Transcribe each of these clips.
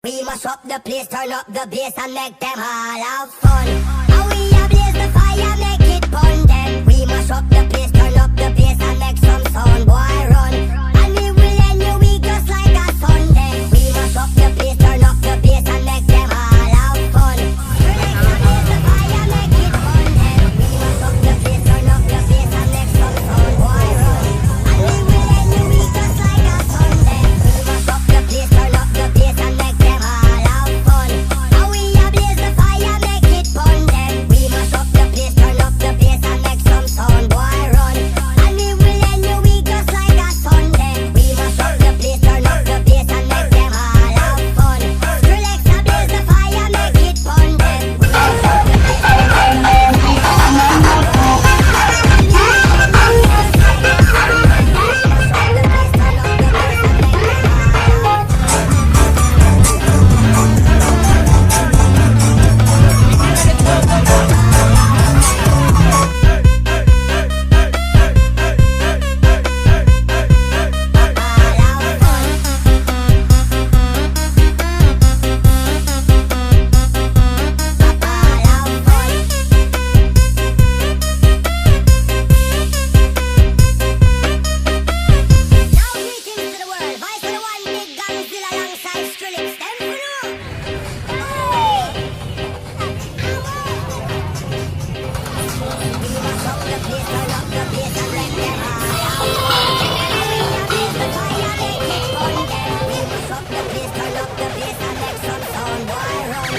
We must up the place, turn up the bass and make them all have fun. And we ablaze the fire, make it fun then. We must up the place, turn up the bass and make some sound, boy run. And we will end your week just like a Sunday. We must up the place, turn up the bass and make them all have fun. Relax and blaze the fire, make it fun then. We must up the place, turn up the bass and make some sound, boy run. And we will end your week just like a Sunday. We must up the place, turn up the bass and make them all have fun. And we ablaze the fire, make it fun then. We must up the place, turn up the bass and make some sound, boy run. And we will end your week just like a Sunday. We must up the place, turn up the bass and make them all have fun. Relax and blaze the fire, make it fun then. We must up the place, turn up the bass and make some sound, boy run.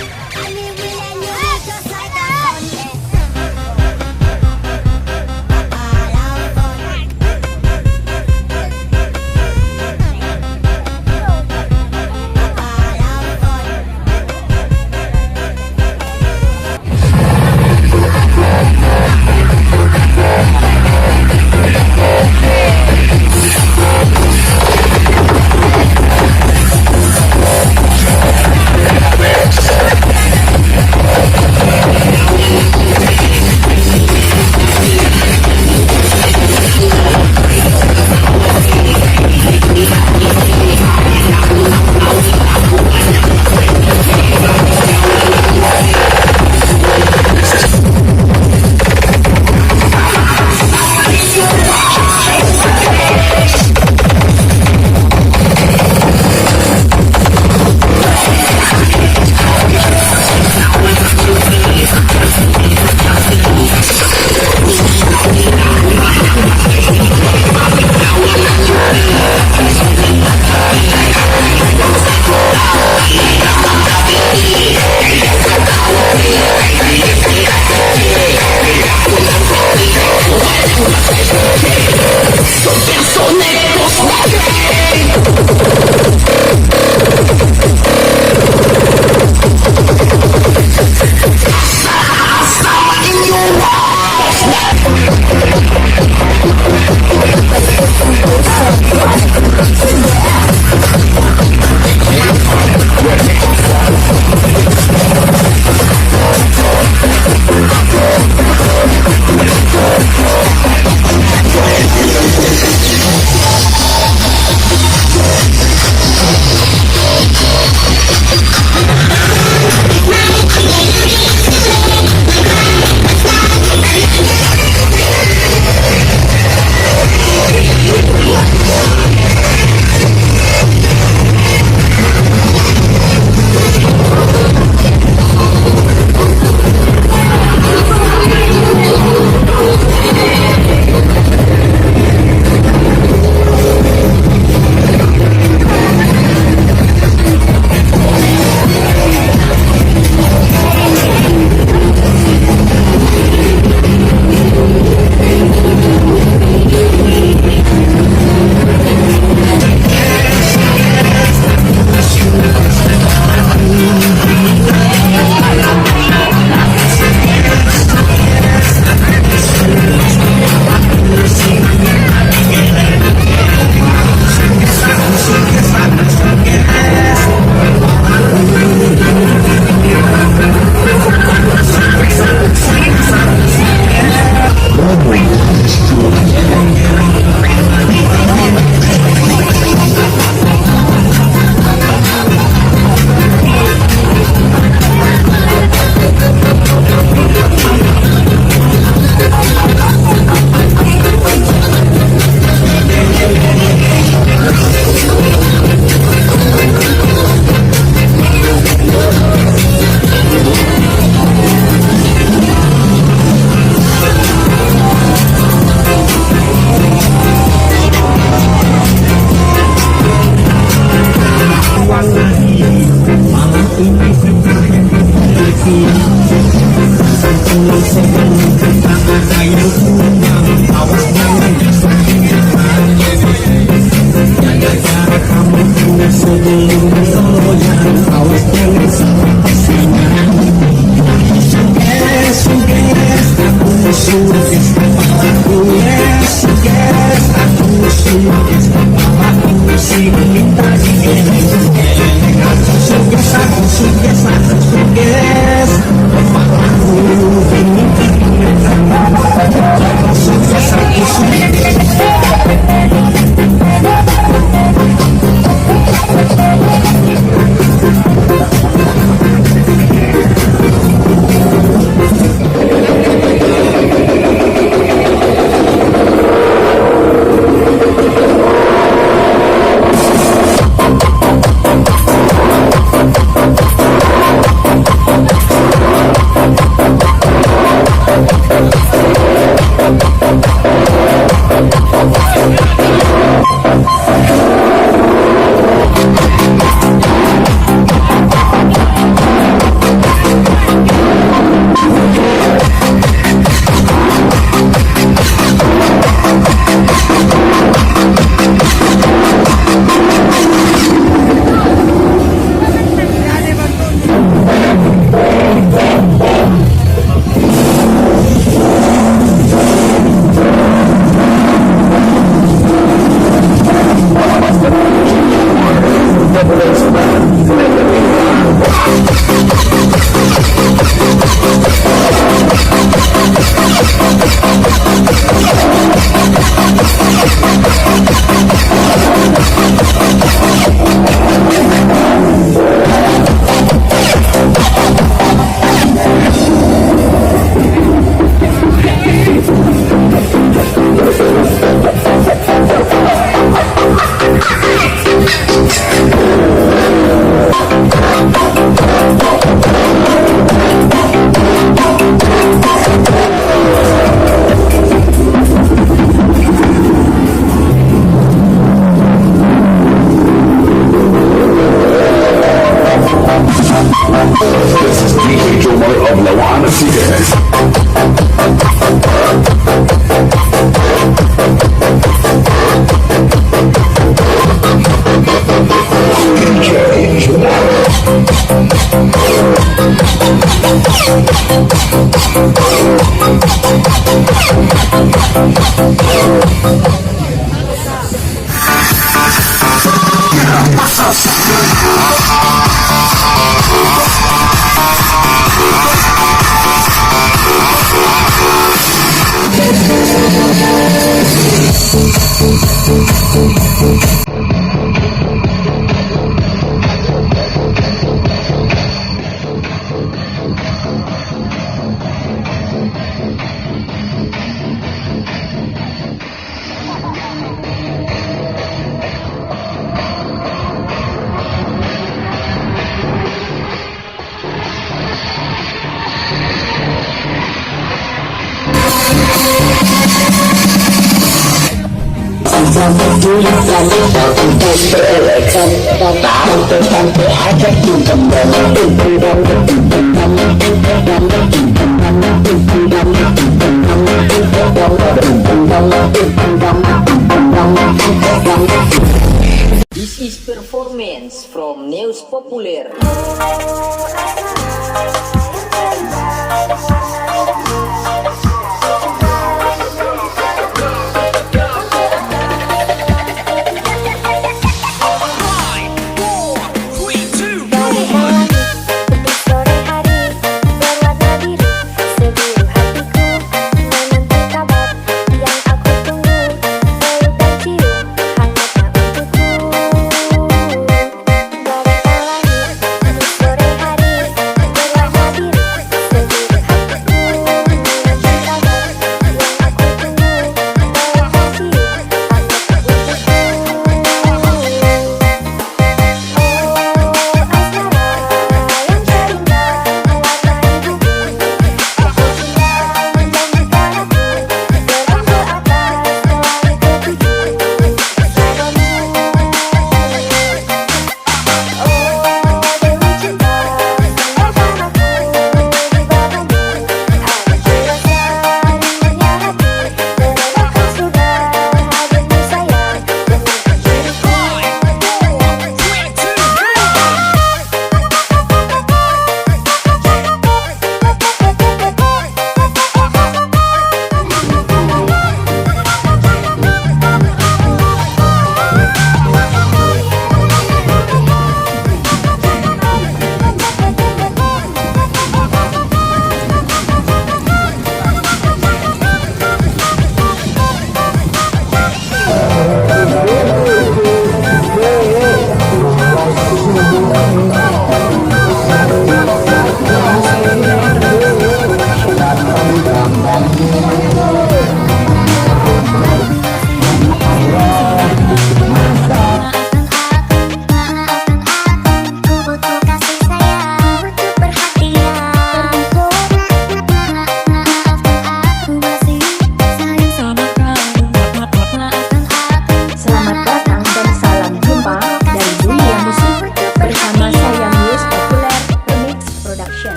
This is performance from News Populer.